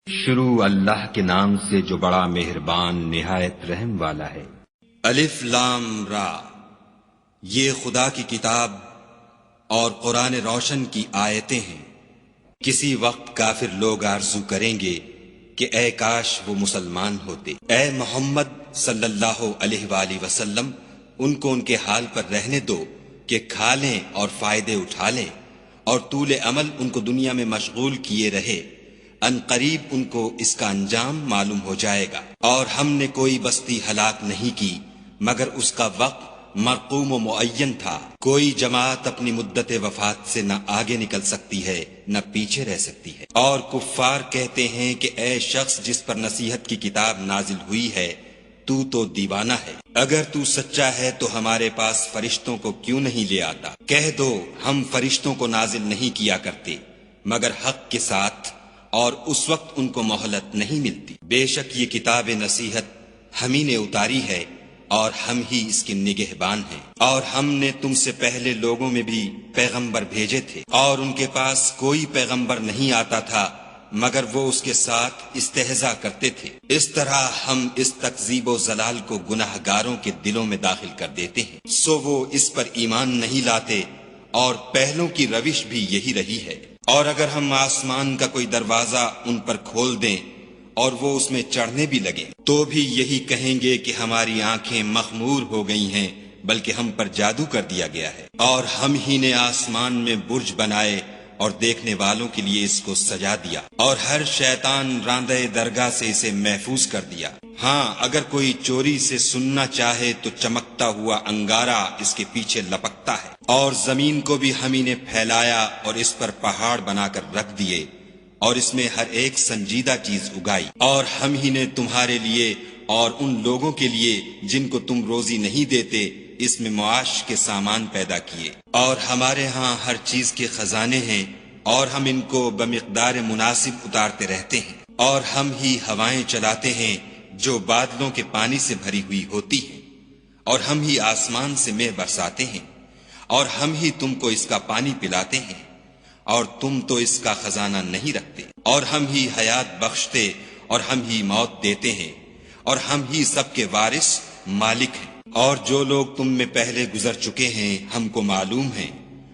شروع اللہ کے نام سے جو بڑا مہربان نہایت رحم والا ہے۔ الف لام را، یہ خدا کی کتاب اور قرآن روشن کی آیتیں ہیں۔ کسی وقت کافر لوگ آرزو کریں گے کہ اے کاش وہ مسلمان ہوتے۔ اے محمد صلی اللہ علیہ وآلہ وسلم، ان کو ان کے حال پر رہنے دو کہ کھا لیں اور فائدے اٹھا لیں، اور طول عمل ان کو دنیا میں مشغول کیے رہے۔ ان قریب ان کو اس کا انجام معلوم ہو جائے گا۔ اور ہم نے کوئی بستی ہلاک نہیں کی مگر اس کا وقت مرقوم و معین تھا۔ کوئی جماعت اپنی مدت وفات سے نہ آگے نکل سکتی ہے نہ پیچھے رہ سکتی ہے۔ اور کفار کہتے ہیں کہ اے شخص جس پر نصیحت کی کتاب نازل ہوئی ہے، تو دیوانہ ہے۔ اگر تو سچا ہے تو ہمارے پاس فرشتوں کو کیوں نہیں لے آتا؟ کہہ دو ہم فرشتوں کو نازل نہیں کیا کرتے مگر حق کے ساتھ، اور اس وقت ان کو مہلت نہیں ملتی۔ بے شک یہ کتاب نصیحت ہم ہی نے اتاری ہے اور ہم ہی اس کے نگہبان ہیں۔ اور ہم نے تم سے پہلے لوگوں میں بھی پیغمبر بھیجے تھے، اور ان کے پاس کوئی پیغمبر نہیں آتا تھا مگر وہ اس کے ساتھ استہزاء کرتے تھے۔ اس طرح ہم اس تکذیب و ضلال کو گناہ گاروں کے دلوں میں داخل کر دیتے ہیں، سو وہ اس پر ایمان نہیں لاتے، اور پہلوں کی روش بھی یہی رہی ہے۔ اور اگر ہم آسمان کا کوئی دروازہ ان پر کھول دیں اور وہ اس میں چڑھنے بھی لگیں تو بھی یہی کہیں گے کہ ہماری آنکھیں مخمور ہو گئی ہیں، بلکہ ہم پر جادو کر دیا گیا ہے۔ اور ہم ہی نے آسمان میں برج بنائے اور دیکھنے والوں کے لیے اس کو سجا دیا، اور ہر شیطان راندہ درگاہ سے اسے محفوظ کر دیا۔ ہاں اگر کوئی چوری سے سننا چاہے تو چمکتا ہوا انگارہ اس کے پیچھے لپکتا ہے۔ اور زمین کو بھی ہم ہی نے پھیلایا اور اس پر پہاڑ بنا کر رکھ دیے، اور اس میں ہر ایک سنجیدہ چیز اگائی۔ اور ہم ہی نے تمہارے لیے اور ان لوگوں کے لیے جن کو تم روزی نہیں دیتے اس میں معاش کے سامان پیدا کیے۔ اور ہمارے ہاں ہر چیز کے خزانے ہیں، اور ہم ان کو بمقدار مناسب اتارتے رہتے ہیں۔ اور ہم ہی ہوائیں چلاتے ہیں جو بادلوں کے پانی سے بھری ہوئی ہوتی ہیں، اور ہم ہی آسمان سے مے برساتے ہیں، اور ہم ہی تم کو اس کا پانی پلاتے ہیں، اور تم تو اس کا خزانہ نہیں رکھتے۔ اور ہم ہی حیات بخشتے اور ہم ہی موت دیتے ہیں، اور ہم ہی سب کے وارث مالک ہیں۔ اور جو لوگ تم میں پہلے گزر چکے ہیں ہم کو معلوم ہیں،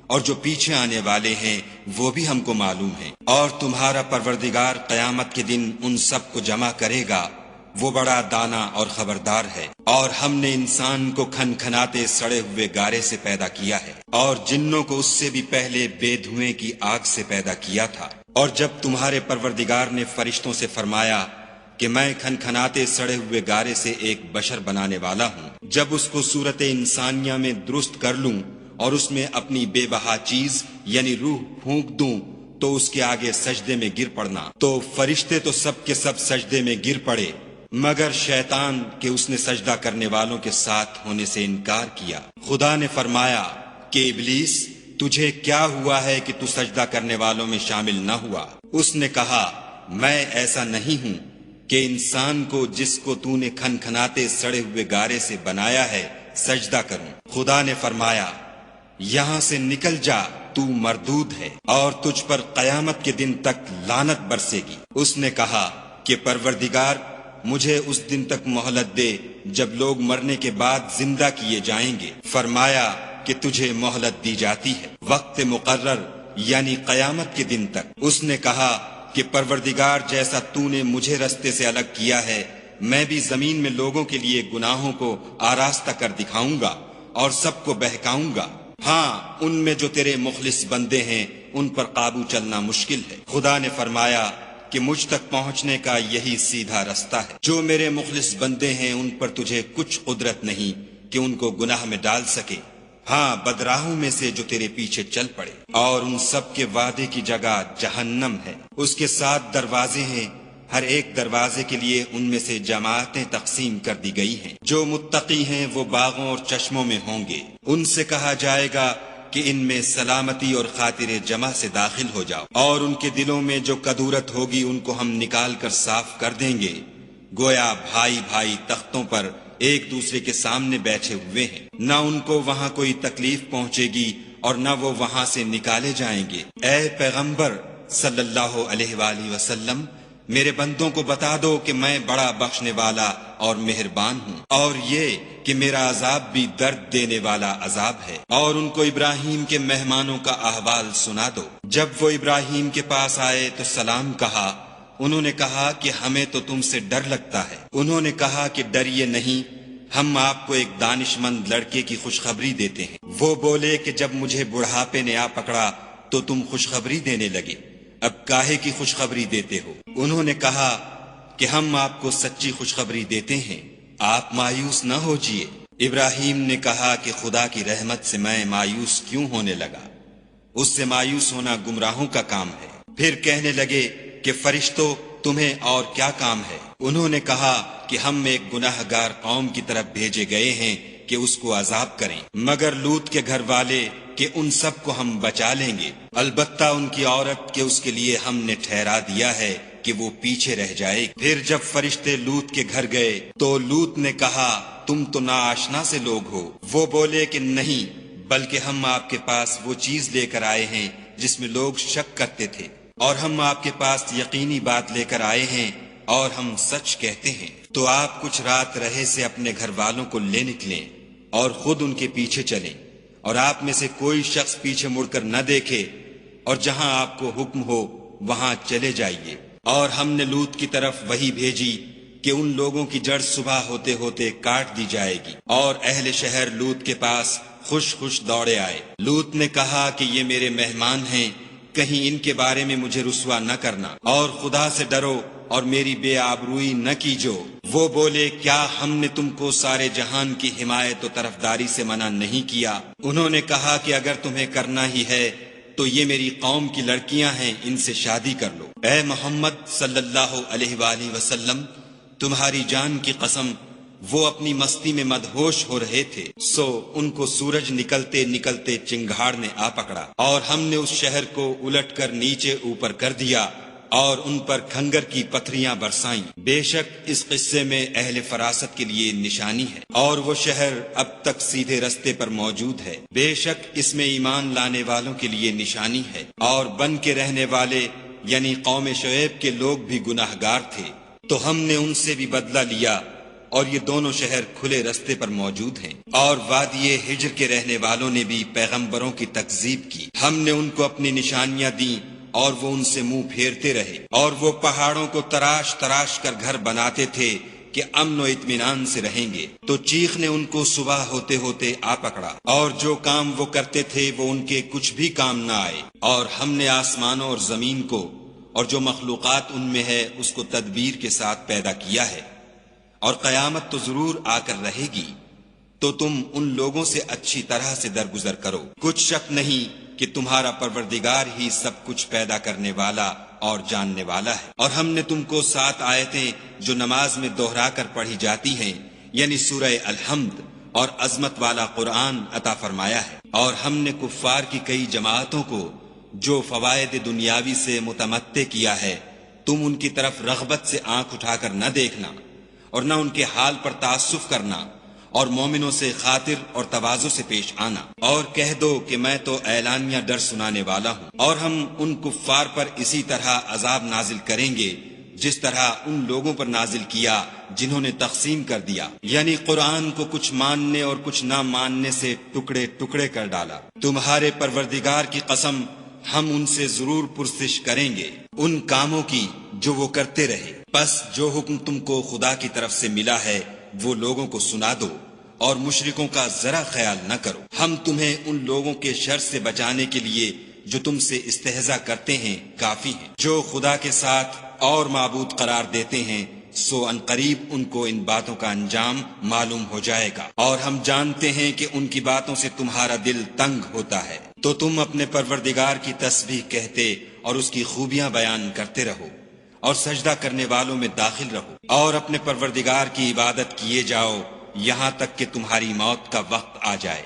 اور جو پیچھے آنے والے ہیں وہ بھی ہم کو معلوم ہیں۔ اور تمہارا پروردگار قیامت کے دن ان سب کو جمع کرے گا، وہ بڑا دانا اور خبردار ہے۔ اور ہم نے انسان کو کھن کھناتے سڑے ہوئے گارے سے پیدا کیا ہے، اور جنوں کو اس سے بھی پہلے بے دھوئیں کی آگ سے پیدا کیا تھا۔ اور جب تمہارے پروردگار نے فرشتوں سے فرمایا کہ میں کھن کھناتے سڑے ہوئے گارے سے ایک بشر بنانے والا ہوں، جب اس کو صورت انسانیہ میں درست کر لوں اور اس میں اپنی بے بہا چیز یعنی روح پھونک دوں تو اس کے آگے سجدے میں گر پڑنا، تو فرشتے تو سب کے سب سجدے میں گر پڑے مگر شیطان کہ اس نے سجدہ کرنے والوں کے ساتھ ہونے سے انکار کیا۔ خدا نے فرمایا کہ ابلیس تجھے کیا ہوا ہے کہ تو سجدہ کرنے والوں میں شامل نہ ہوا؟ اس نے کہا میں ایسا نہیں ہوں کہ انسان کو جس کو تو نے کھن کھناتے سڑے ہوئے گارے سے بنایا ہے سجدہ کروں۔ خدا نے فرمایا یہاں سے نکل جا، تو مردود ہے، اور تجھ پر قیامت کے دن تک لعنت برسے گی۔ اس نے کہا کہ پروردگار مجھے اس دن تک مہلت دے جب لوگ مرنے کے بعد زندہ کیے جائیں گے۔ فرمایا کہ تجھے مہلت دی جاتی ہے وقت مقرر یعنی قیامت کے دن تک۔ اس نے کہا کہ پروردگار جیسا تو نے مجھے رستے سے الگ کیا ہے میں بھی زمین میں لوگوں کے لیے گناہوں کو آراستہ کر دکھاؤں گا اور سب کو بہکاؤں گا۔ ہاں ان میں جو تیرے مخلص بندے ہیں ان پر قابو چلنا مشکل ہے۔ خدا نے فرمایا کہ مجھ تک پہنچنے کا یہی سیدھا رستہ ہے۔ جو میرے مخلص بندے ہیں ان پر تجھے کچھ قدرت نہیں کہ ان کو گناہ میں ڈال سکے، ہاں بدراہوں میں سے جو تیرے پیچھے چل پڑے۔ اور ان سب کے وعدے کی جگہ جہنم ہے، اس کے 7 دروازے ہیں، ہر ایک دروازے کے لیے ان میں سے جماعتیں تقسیم کر دی گئی ہیں۔ جو متقی ہیں وہ باغوں اور چشموں میں ہوں گے، ان سے کہا جائے گا کہ ان میں سلامتی اور خاطر جمع سے داخل ہو جاؤ، اور ان کے دلوں میں جو کدورت ہوگی ان کو ہم نکال کر صاف کر دیں گے، گویا بھائی بھائی تختوں پر ایک دوسرے کے سامنے بیٹھے ہوئے ہیں، نہ ان کو وہاں کوئی تکلیف پہنچے گی اور نہ وہ وہاں سے نکالے جائیں گے۔ اے پیغمبر صلی اللہ علیہ وآلہ وسلم، میرے بندوں کو بتا دو کہ میں بڑا بخشنے والا اور مہربان ہوں، اور یہ کہ میرا عذاب بھی درد دینے والا عذاب ہے۔ اور ان کو ابراہیم کے مہمانوں کا احوال سنا دو۔ جب وہ ابراہیم کے پاس آئے تو سلام کہا۔ انہوں نے کہا کہ ہمیں تو تم سے ڈر لگتا ہے۔ انہوں نے کہا کہ ڈریے نہیں، ہم آپ کو ایک دانش مند لڑکے کی خوشخبری دیتے ہیں۔ وہ بولے کہ جب مجھے بڑھاپے نے آ پکڑا تو تم خوشخبری دینے لگے، اب کاہے کی خوشخبری دیتے ہو؟ انہوں نے کہا کہ ہم آپ کو سچی خوشخبری دیتے ہیں، آپ مایوس نہ ہوجیے۔ ابراہیم نے کہا کہ خدا کی رحمت سے میں مایوس کیوں ہونے لگا؟ اس سے مایوس ہونا گمراہوں کا کام ہے۔ پھر کہنے لگے کہ فرشتوں تمہیں اور کیا کام ہے؟ انہوں نے کہا کہ ہم ایک گناہ گار قوم کی طرف بھیجے گئے ہیں کہ اس کو عذاب کریں، مگر لوط کے گھر والے کہ ان سب کو ہم بچا لیں گے، البتہ ان کی عورت کہ اس کے لیے ہم نے ٹھہرا دیا ہے کہ وہ پیچھے رہ جائے گی۔ پھر جب فرشتے لوط کے گھر گئے تو لوط نے کہا تم تو ناآشنا سے لوگ ہو۔ وہ بولے کہ نہیں، بلکہ ہم آپ کے پاس وہ چیز لے کر آئے ہیں جس میں لوگ شک کرتے تھے، اور ہم آپ کے پاس یقینی بات لے کر آئے ہیں اور ہم سچ کہتے ہیں۔ تو آپ کچھ رات رہے سے اپنے گھر والوں کو لے نکلیں اور خود ان کے پیچھے چلیں، اور آپ میں سے کوئی شخص پیچھے مڑ کر نہ دیکھے، اور جہاں آپ کو حکم ہو وہاں چلے جائیے۔ اور ہم نے لوط کی طرف وحی بھیجی کہ ان لوگوں کی جڑ صبح ہوتے ہوتے کاٹ دی جائے گی، اور اہل شہر لوط کے پاس خوش خوش دوڑے آئے۔ لوط نے کہا کہ یہ میرے مہمان ہیں، کہیں ان کے بارے میں مجھے رسوا نہ کرنا، اور خدا سے ڈرو اور میری بے آبروئی نہ کیجو۔ وہ بولے کیا ہم نے تم کو سارے جہان کی حمایت و طرفداری سے منع نہیں کیا؟ انہوں نے کہا کہ اگر تمہیں کرنا ہی ہے تو یہ میری قوم کی لڑکیاں ہیں، ان سے شادی کر لو۔ اے محمد صلی اللہ علیہ وآلہ وسلم، تمہاری جان کی قسم وہ اپنی مستی میں مدہوش ہو رہے تھے، سو ان کو سورج نکلتے نکلتے چنگھاڑ نے آ پکڑا، اور ہم نے اس شہر کو الٹ کر نیچے اوپر کر دیا اور ان پر کھنگر کی پتھریاں برسائیں۔ بے شک اس قصے میں اہل فراست کے لیے نشانی ہے، اور وہ شہر اب تک سیدھے رستے پر موجود ہے۔ بے شک اس میں ایمان لانے والوں کے لیے نشانی ہے، اور بن کے رہنے والے یعنی قوم شعیب کے لوگ بھی گناہ گار تھے، تو ہم نے ان سے بھی بدلہ لیا، اور یہ دونوں شہر کھلے رستے پر موجود ہیں۔ اور وادی ہجر کے رہنے والوں نے بھی پیغمبروں کی تکذیب کی، ہم نے ان کو اپنی نشانیاں دیں اور وہ ان سے منہ پھیرتے رہے، اور وہ پہاڑوں کو تراش تراش کر گھر بناتے تھے کہ امن و اطمینان سے رہیں گے، تو چیخ نے ان کو صبح ہوتے ہوتے آ پکڑا، اور جو کام وہ کرتے تھے وہ ان کے کچھ بھی کام نہ آئے۔ اور ہم نے آسمانوں اور زمین کو اور جو مخلوقات ان میں ہے اس کو تدبیر کے ساتھ پیدا کیا ہے، اور قیامت تو ضرور آ کر رہے گی، تو تم ان لوگوں سے اچھی طرح سے درگزر کرو۔ کچھ شک نہیں کہ تمہارا پروردگار ہی سب کچھ پیدا کرنے والا اور جاننے والا ہے۔ اور ہم نے تم کو 7 آیتیں جو نماز میں دہرا کر پڑھی جاتی ہیں، یعنی سورہ الحمد اور عظمت والا قرآن عطا فرمایا ہے، اور ہم نے کفار کی کئی جماعتوں کو جو فوائد دنیاوی سے متمتع کیا ہے، تم ان کی طرف رغبت سے آنکھ اٹھا کر نہ دیکھنا، اور نہ ان کے حال پر تعصف کرنا، اور مومنوں سے خاطر اور تواضع سے پیش آنا، اور کہہ دو کہ میں تو اعلانیہ ڈر سنانے والا ہوں۔ اور ہم ان کفار پر اسی طرح عذاب نازل کریں گے جس طرح ان لوگوں پر نازل کیا جنہوں نے تقسیم کر دیا، یعنی قرآن کو کچھ ماننے اور کچھ نہ ماننے سے ٹکڑے ٹکڑے کر ڈالا۔ تمہارے پروردگار کی قسم ہم ان سے ضرور پرسش کریں گے ان کاموں کی جو وہ کرتے رہے، پس جو حکم تم کو خدا کی طرف سے ملا ہے وہ لوگوں کو سنا دو، اور مشرکوں کا ذرا خیال نہ کرو۔ ہم تمہیں ان لوگوں کے شر سے بچانے کے لیے جو تم سے استہزاء کرتے ہیں کافی ہیں، جو خدا کے ساتھ اور معبود قرار دیتے ہیں، سو ان قریب ان کو ان باتوں کا انجام معلوم ہو جائے گا، اور ہم جانتے ہیں کہ ان کی باتوں سے تمہارا دل تنگ ہوتا ہے، تو تم اپنے پروردگار کی تسبیح کہتے اور اس کی خوبیاں بیان کرتے رہو، اور سجدہ کرنے والوں میں داخل رہو، اور اپنے پروردگار کی عبادت کیے جاؤ یہاں تک کہ تمہاری موت کا وقت آ جائے۔